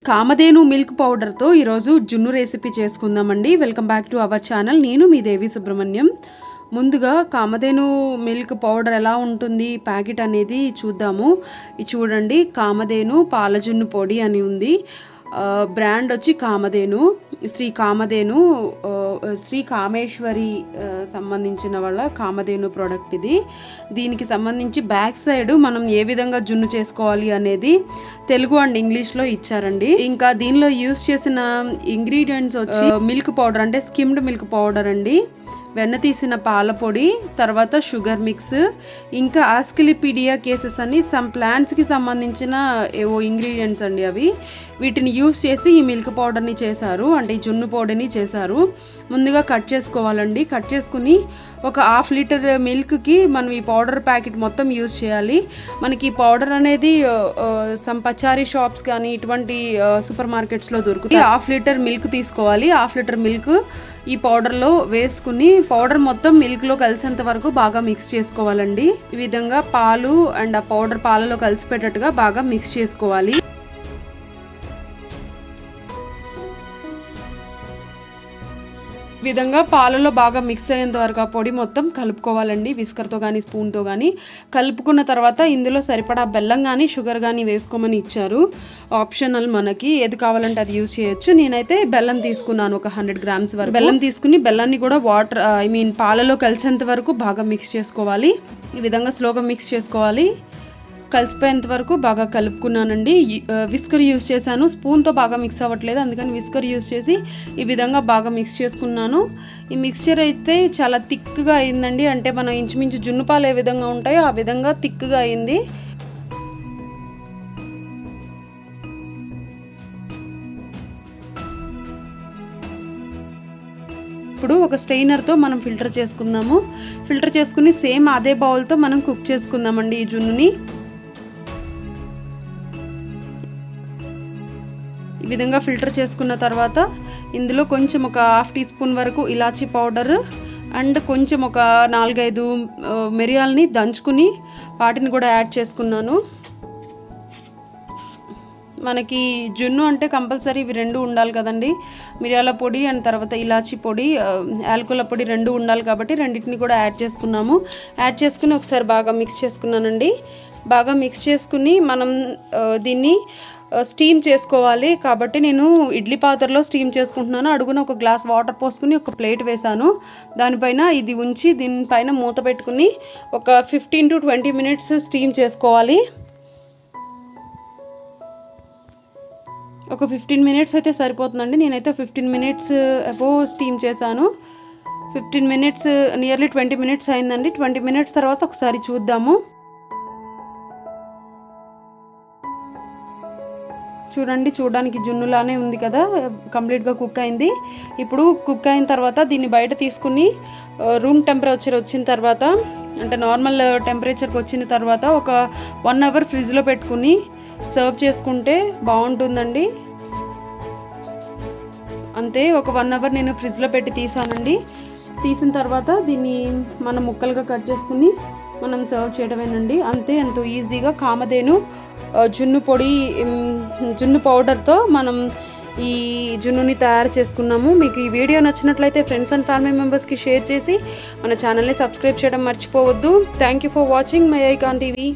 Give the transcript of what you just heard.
Kamadhenu milk పౌడర్తో ఈరోజు జున్ను recipe చేసుకుందామండి. Welcome back to our channel. నేను మీ దేవి సుబ్రహ్మణ్యం. ముందుగా కామధేను మిల్క్ పౌడర్ ఎలా ఉంటుంది ప్యాకెట్ అనేది చూద్దాము. ఇది చూడండి, కామధేను పాల జున్ను పొడి అని ఉంది. బ్రాండ్ వచ్చి కామధేను, శ్రీ కామేశ్వరి సంబంధించిన వాళ్ళ కామధేను ప్రోడక్ట్ ఇది. దీనికి సంబంధించి బ్యాక్ సైడ్ మనం ఏ విధంగా జున్ను చేసుకోవాలి అనేది తెలుగు అండ్ ఇంగ్లీష్లో ఇచ్చారండి. ఇంకా దీనిలో యూస్ చేసిన ఇంగ్రీడియంట్స్ వచ్చి మిల్క్ పౌడర్ అంటే స్కిమ్డ్ మిల్క్ పౌడర్ అండి, వెన్న తీసిన పాల పొడి, తర్వాత షుగర్ మిక్స్, ఇంకా ఆస్కిలిపీడియా కేసెస్ అని సమ్ ప్లాంట్స్కి సంబంధించిన ఏవో ఇంగ్రీడియంట్స్ అండి. అవి వీటిని యూస్ చేసి ఈ మిల్క్ పౌడర్ని చేశారు, అంటే ఈ జున్ను పొడిని చేశారు. ముందుగా కట్ చేసుకోవాలండి. కట్ చేసుకుని ఒక 1/2 లీటర్ మిల్క్కి మనం ఈ పౌడర్ ప్యాకెట్ మొత్తం యూస్ చేయాలి. మనకి ఈ పౌడర్ అనేది సమ్ పచారీ షాప్స్ కానీ ఇటువంటి సూపర్ మార్కెట్స్లో దొరుకుతుంది. 1/2 లీటర్ మిల్క్ తీసుకోవాలి. 1/2 లీటర్ మిల్క్ ఈ పౌడర్లో వేసుకుని పౌడర్ మొత్తం మిల్క్లో కలిసేంత వరకు బాగా మిక్స్ చేసుకోవాలండి. ఈ విధంగా పాలు అండ్ ఆ పౌడర్ పాలలో కలిసిపెట్టేట్టుగా బాగా మిక్స్ చేసుకోవాలి. ఈ విధంగా పాలలో బాగా మిక్స్ అయ్యేంత వరకు ఆ పొడి మొత్తం కలుపుకోవాలండి. విస్కర్తో కానీ స్పూన్తో కానీ కలుపుకున్న తర్వాత ఇందులో సరిపడా బెల్లం కానీ షుగర్ కానీ వేసుకోమని ఇచ్చారు. ఆప్షనల్, మనకి ఏది కావాలంటే అది యూజ్ చేయొచ్చు. నేనైతే బెల్లం తీసుకున్నాను, ఒక 100 గ్రామ్స్ వరకు బెల్లం తీసుకుని బెల్లాన్ని కూడా పాలలో కలిసేంత వరకు బాగా మిక్స్ చేసుకోవాలి. ఈ విధంగా స్లోగా మిక్స్ చేసుకోవాలి. కలిసిపోయేంత వరకు బాగా కలుపుకున్నానండి. విస్కర్ యూస్ చేశాను, స్పూన్తో బాగా మిక్స్ అవ్వట్లేదు, అందుకని విస్కర్ యూస్ చేసి ఈ విధంగా బాగా మిక్స్ చేసుకున్నాను. ఈ మిక్స్చర్ అయితే చాలా థిక్గా అయిందండి. అంటే మనం ఇంచుమించు జున్ను పాలు ఏ విధంగా ఉంటాయో ఆ విధంగా థిక్గా అయింది. ఇప్పుడు ఒక స్ట్రెయినర్తో మనం ఫిల్టర్ చేసుకుందాము. ఫిల్టర్ చేసుకుని సేమ్ అదే బౌల్తో మనం కుక్ చేసుకుందామండి ఈ జున్నుని. ఈ విధంగా ఫిల్టర్ చేసుకున్న తర్వాత ఇందులో కొంచెం ఒక 1/2 టీ స్పూన్ వరకు ఇలాచీ పౌడర్ అండ్ కొంచెం ఒక 4-5 మిరియాలని దంచుకుని వాటిని కూడా యాడ్ చేసుకున్నాను. మనకి జున్ను అంటే కంపల్సరీ ఇవి 2 ఉండాలి కదండి, మిరియాల పొడి అండ్ తర్వాత ఇలాచీ పొడి, యాలకుల పొడి 2 ఉండాలి కాబట్టి రెండింటిని కూడా యాడ్ చేసుకున్నాము. యాడ్ చేసుకుని ఒకసారి బాగా మిక్స్ చేసుకున్నానండి. బాగా మిక్స్ చేసుకుని మనం దీన్ని స్టీమ్ చేసుకోవాలి. కాబట్టి నేను ఇడ్లీ పాత్రలో స్టీమ్ చేసుకుంటున్నాను. అడుగున ఒక గ్లాస్ వాటర్ పోసుకుని ఒక ప్లేట్ వేసాను. దానిపైన ఇది ఉంచి దీనిపైన మూత పెట్టుకుని ఒక 15 to 20 మినిట్స్ స్టీమ్ చేసుకోవాలి. ఒక 15 మినిట్స్ అయితే సరిపోతుందండి. నేనైతే 15 మినిట్స్ అబోవ్ స్టీమ్ చేశాను. 15 మినిట్స్ నియర్లీ 20 మినిట్స్ అయిందండి. 20 మినిట్స్ తర్వాత ఒకసారి చూద్దాము. చూడండి, చూడడానికి జున్నులానే ఉంది కదా, కంప్లీట్గా కుక్ అయింది. ఇప్పుడు కుక్ అయిన తర్వాత దీన్ని బయట తీసుకుని రూమ్ టెంపరేచర్ వచ్చిన తర్వాత, అంటే నార్మల్ టెంపరేచర్కి వచ్చిన తర్వాత ఒక 1 అవర్ ఫ్రిడ్జ్లో పెట్టుకుని సర్వ్ చేసుకుంటే బాగుంటుందండి. అంతే, ఒక 1 అవర్ నేను ఫ్రిడ్జ్లో పెట్టి తీసానండి. తీసిన తర్వాత దీన్ని మనం ముక్కలుగా కట్ చేసుకుని మనం సర్వ్ చేయడమేనండి. అంతే, ఎంతో ఈజీగా కామధేను జున్ను పౌడర్తో మనం ఈ జున్నుని తయారు చేసుకున్నాము. మీకు ఈ వీడియో నచ్చినట్లయితే ఫ్రెండ్స్ అండ్ ఫ్యామిలీ మెంబర్స్కి షేర్ చేసి మన ఛానల్ని సబ్స్క్రైబ్ చేయడం మర్చిపోవద్దు. Thank you for watching my icon TV.